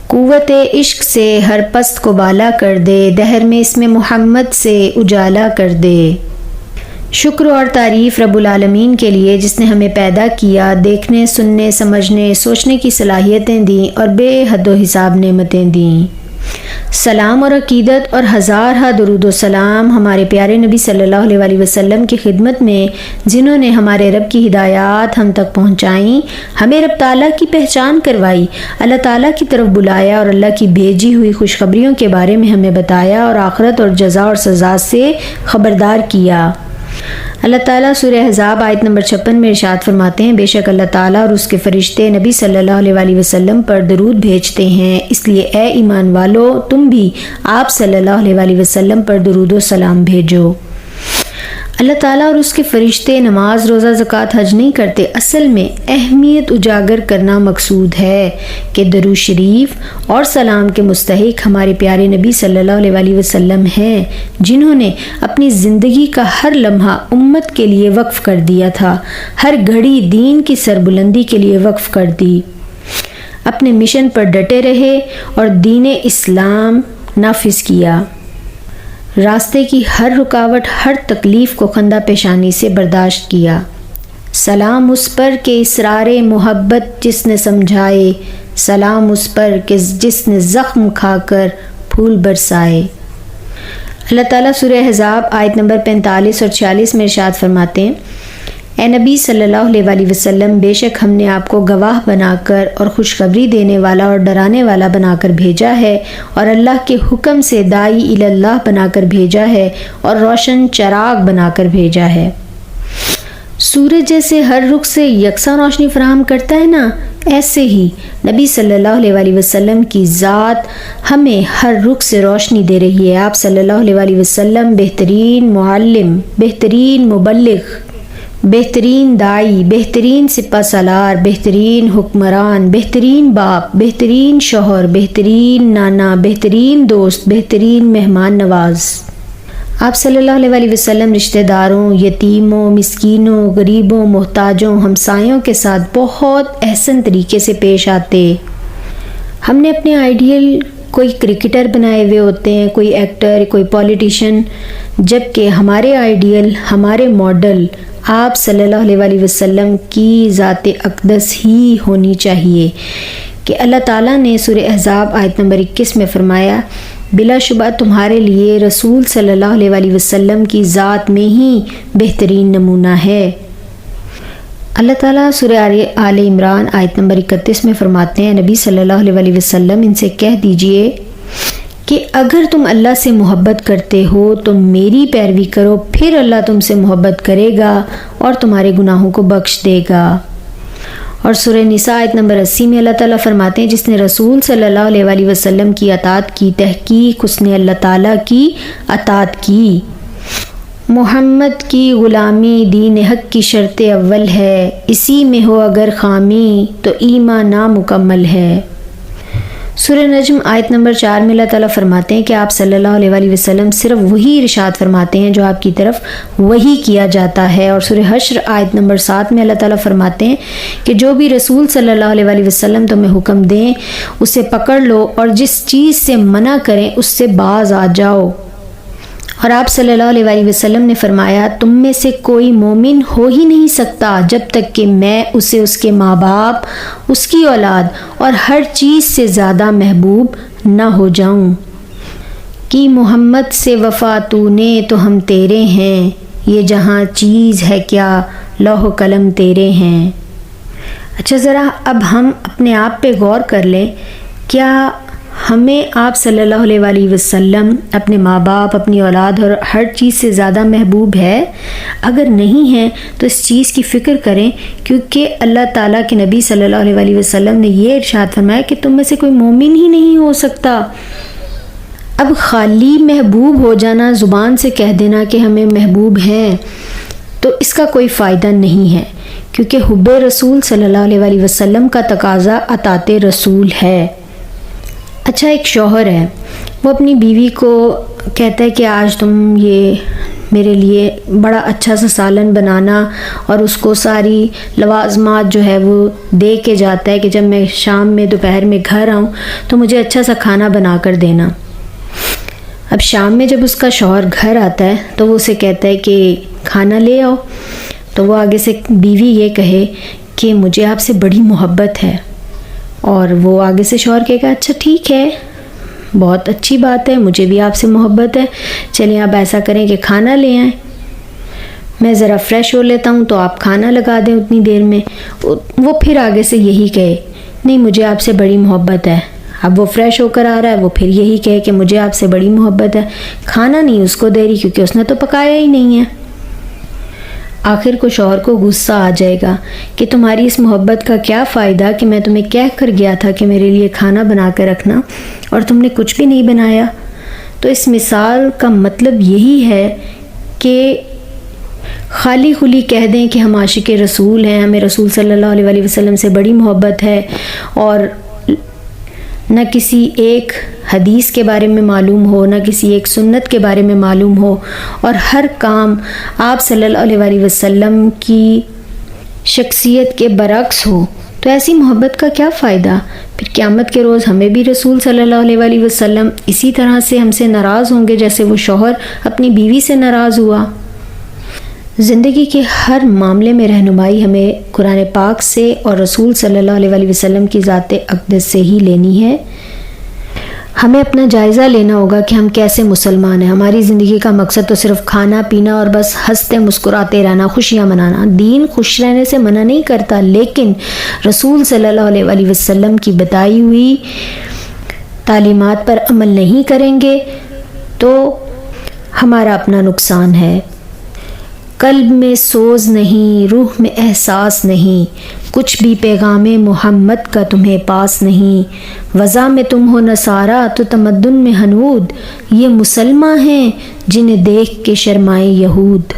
قوت عشق سے ہر پست کو بالا کر دے، دہر میں اسم محمد سے اجالا کر دے۔ شکر اور تعریف رب العالمین کے لیے جس نے ہمیں پیدا کیا، دیکھنے، سننے، سمجھنے، سوچنے کی صلاحیتیں دیں اور بے حد و حساب نعمتیں دیں۔ سلام اور عقیدت اور ہزارہ درود و سلام ہمارے پیارے نبی صلی اللہ علیہ وسلم کی خدمت میں، جنہوں نے ہمارے رب کی ہدایات ہم تک پہنچائیں، ہمیں رب تعالیٰ کی پہچان کروائی، اللہ تعالیٰ کی طرف بلایا اور اللہ کی بھیجی ہوئی خوشخبریوں کے بارے میں ہمیں بتایا اور آخرت اور جزا اور سزا سے خبردار کیا۔ اللہ تعالیٰ سورہ احزاب آیت نمبر 56 میں ارشاد فرماتے ہیں، بے شک اللہ تعالیٰ اور اس کے فرشتے نبی صلی اللہ علیہ وسلم پر درود بھیجتے ہیں، اس لیے اے ایمان والو تم بھی آپ صلی اللہ علیہ وسلم پر درود و سلام بھیجو۔ اللہ تعالیٰ اور اس کے فرشتے نماز، روزہ، زکوٰۃ، حج نہیں کرتے، اصل میں اہمیت اجاگر کرنا مقصود ہے کہ درود شریف اور سلام کے مستحق ہمارے پیارے نبی صلی اللہ علیہ وسلم ہیں، جنہوں نے اپنی زندگی کا ہر لمحہ امت کے لیے وقف کر دیا تھا، ہر گھڑی دین کی سربلندی کے لیے وقف کر دی، اپنے مشن پر ڈٹے رہے اور دین اسلام نافذ کیا، راستے کی ہر رکاوٹ، ہر تکلیف کو خندہ پیشانی سے برداشت کیا۔ سلام اس پر کہ اسرار محبت جس نے سمجھائے، سلام اس پر کہ جس نے زخم کھا کر پھول برسائے۔ اللہ تعالیٰ سورہ احزاب آیت نمبر 45 اور 46 میں ارشاد فرماتے ہیں، اے نبی صلی اللہ علیہ وسلم، بے شک ہم نے آپ کو گواہ بنا کر اور خوشخبری دینے والا اور ڈرانے والا بنا کر بھیجا ہے، اور اللہ کے حکم سے داعی الی اللہ بنا کر بھیجا ہے، اور روشن چراغ بنا کر بھیجا ہے۔ سورج جیسے ہر رخ سے یکساں روشنی فراہم کرتا ہے نا، ایسے ہی نبی صلی اللہ علیہ وسلم کی ذات ہمیں ہر رخ سے روشنی دے رہی ہے۔ آپ صلی اللہ علیہ وسلم بہترین معلم، بہترین مبلغ، بہترین داعی، بہترین سپہ سالار، بہترین حکمران، بہترین باپ، بہترین شوہر، بہترین نانا، بہترین دوست، بہترین مہمان نواز۔ آپ صلی اللہ علیہ وسلم رشتہ داروں، یتیموں، مسکینوں، غریبوں، محتاجوں، ہمسایوں کے ساتھ بہت احسن طریقے سے پیش آتے۔ ہم نے اپنے آئیڈیل کوئی کرکٹر بنائے ہوئے ہوتے ہیں، کوئی ایکٹر، کوئی پولیٹیشین، جبکہ ہمارے آئیڈیل، ہمارے ماڈل آپ صلی اللہ علیہ وسلم کی ذات اقدس ہی ہونی چاہیے، کہ اللہ تعالیٰ نے سورہ احزاب آیت نمبر 21 میں فرمایا، بلا شبہ تمہارے لیے رسول صلی اللہ علیہ وسلم کی ذات میں ہی بہترین نمونہ ہے۔ اللہ تعالیٰ سورہ آل عمران آیت نمبر 31 میں فرماتے ہیں، نبی صلی اللہ علیہ وسلم ان سے کہہ دیجئے کہ اگر تم اللہ سے محبت کرتے ہو تو میری پیروی کرو، پھر اللہ تم سے محبت کرے گا اور تمہارے گناہوں کو بخش دے گا۔ اور سورہ نساء آیت نمبر 80 میں اللہ تعالیٰ فرماتے ہیں، جس نے رسول صلی اللہ علیہ وسلم کی اطاعت کی، تحقیق اس نے اللہ تعالیٰ کی اطاعت کی۔ محمد کی غلامی دین حق کی شرط اول ہے، اسی میں ہو اگر خامی تو ایمان نامکمل ہے۔ سورہ نجم آیت نمبر 4 میں اللہ تعالیٰ فرماتے ہیں کہ آپ صلی اللہ علیہ وسلم صرف وہی ارشاد فرماتے ہیں جو آپ کی طرف وہی کیا جاتا ہے۔ اور سورہ حشر آیت نمبر 7 میں اللہ تعالیٰ فرماتے ہیں کہ جو بھی رسول صلی اللہ علیہ وسلم تمہیں حکم دیں اسے پکڑ لو، اور جس چیز سے منع کریں اس سے باز آ جاؤ۔ اور آپ صلی اللہ علیہ وسلم نے فرمایا، تم میں سے کوئی مومن ہو ہی نہیں سکتا جب تک کہ میں اسے اس کے ماں باپ، اس کی اولاد اور ہر چیز سے زیادہ محبوب نہ ہو جاؤں۔ کہ محمد سے وفا تو نے تو ہم تیرے ہیں، یہ جہاں چیز ہے کیا لوح و قلم تیرے ہیں۔ اچھا ذرا اب ہم اپنے آپ پہ غور کر لیں، کیا ہمیں آپ صلی اللہ علیہ وسلم اپنے ماں باپ، اپنی اولاد اور ہر چیز سے زیادہ محبوب ہے؟ اگر نہیں ہے تو اس چیز کی فکر کریں، کیونکہ اللہ تعالیٰ کے نبی صلی اللہ علیہ وسلم نے یہ ارشاد فرمایا کہ تم میں سے کوئی مومن ہی نہیں ہو سکتا۔ اب خالی محبوب ہو جانا، زبان سے کہہ دینا کہ ہمیں محبوب ہیں، تو اس کا کوئی فائدہ نہیں ہے، کیونکہ حب رسول صلی اللہ علیہ وسلم کا تقاضا اطاعت رسول ہے۔ اچھا ایک شوہر ہے، وہ اپنی بیوی کو کہتا ہے کہ آج تم یہ میرے لیے بڑا اچھا سا سالن بنانا اور اس کو ساری لوازمات جو ہے وہ دے کے جاتا ہے کہ جب میں شام میں دوپہر میں گھر آؤں تو مجھے اچھا سا کھانا بنا کر دینا۔ اب شام میں جب اس کا شوہر گھر آتا ہے تو وہ اسے کہتا ہے کہ کھانا لے آؤ، تو وہ آگے سے بیوی یہ کہے کہ مجھے آپ سے بڑی محبت ہے، اور وہ آگے سے شوہر کہے گا اچھا ٹھیک ہے، بہت اچھی بات ہے، مجھے بھی آپ سے محبت ہے، چلیں آپ ایسا کریں کہ کھانا لے آئیں، میں ذرا فریش ہو لیتا ہوں تو آپ کھانا لگا دیں اتنی دیر میں۔ وہ پھر آگے سے یہی کہے نہیں مجھے آپ سے بڑی محبت ہے، اب وہ فریش ہو کر آ رہا ہے، وہ پھر یہی کہے کہ مجھے آپ سے بڑی محبت ہے، کھانا نہیں اس کو دے رہی کیونکہ اس نے تو پکایا ہی نہیں ہے۔ آخر کو شوہر کو غصہ آ جائے گا کہ تمہاری اس محبت کا کیا فائدہ کہ میں تمہیں کہہ کر گیا تھا کہ میرے لیے کھانا بنا کر رکھنا اور تم نے کچھ بھی نہیں بنایا۔ تو اس مثال کا مطلب یہی ہے کہ خالی خلی کہہ دیں کہ ہم عاشق رسول ہیں، ہمیں رسول صلی اللہ علیہ وسلم سے بڑی محبت ہے، اور نہ کسی ایک حدیث کے بارے میں معلوم ہو، نہ کسی ایک سنت کے بارے میں معلوم ہو، اور ہر کام آپ صلی اللہ علیہ وسلم کی شخصیت کے برعکس ہو، تو ایسی محبت کا کیا فائدہ؟ پھر قیامت کے روز ہمیں بھی رسول صلی اللہ علیہ وسلم اسی طرح سے ہم سے ناراض ہوں گے جیسے وہ شوہر اپنی بیوی سے ناراض ہوا۔ زندگی کے ہر معاملے میں رہنمائی ہمیں قرآن پاک سے اور رسول صلی اللہ علیہ وسلم کی ذات اقدس سے ہی لینی ہے۔ ہمیں اپنا جائزہ لینا ہوگا کہ ہم کیسے مسلمان ہیں۔ ہماری زندگی کا مقصد تو صرف کھانا پینا اور بس ہنستے مسکراتے رہنا، خوشیاں منانا۔ دین خوش رہنے سے منع نہیں کرتا، لیکن رسول صلی اللہ علیہ وسلم کی بتائی ہوئی تعلیمات پر عمل نہیں کریں گے تو ہمارا اپنا نقصان ہے۔ قلب میں سوز نہیں، روح میں احساس نہیں، کچھ بھی پیغام محمد کا تمہیں پاس نہیں۔ وضع میں تم ہو نصارہ تو تمدن میں ہنود، یہ مسلمان ہیں جنہیں دیکھ کے شرمائے یہود۔